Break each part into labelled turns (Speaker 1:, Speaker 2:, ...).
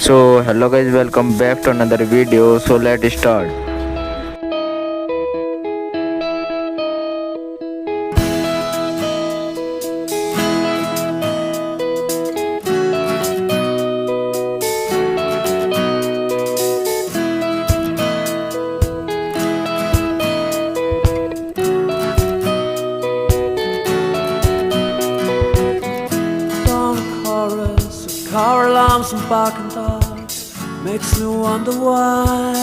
Speaker 1: So hello guys, welcome back to another video. So let's start.
Speaker 2: Car alarms and barking dogs makes me wonder why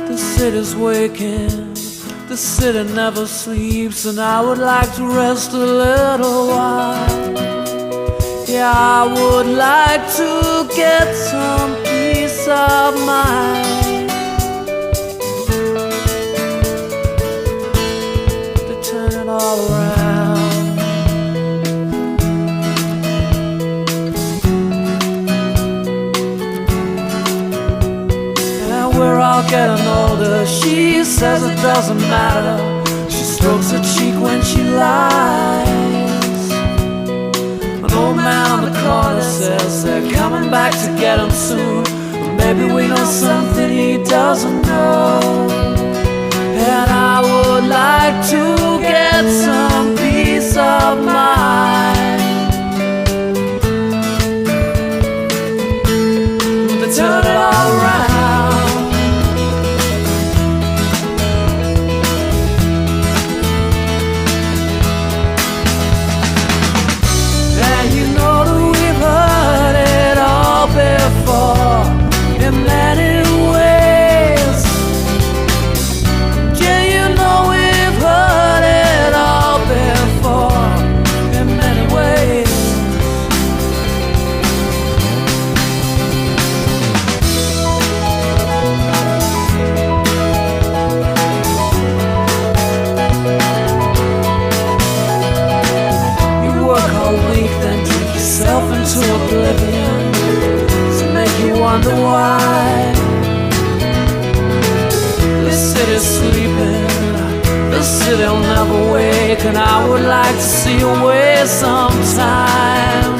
Speaker 2: the city's waking, the city never sleeps, and I would like to rest a little while. Yeah, I would like to get some peace of mind, to turn it all around. We're all getting older, she says it doesn't matter. She strokes her cheek when she lies. An old man on the corner says they're coming back to get him soon, but maybe we know something he doesn't know. And I would like to get some peace of mind, to turn it all around. In many ways, yeah, you know we've heard it all before. In many ways, you work all week, then drink yourself into oblivion. You wonder why this city's sleeping, this city'll never wake, and I would like to see you away sometime.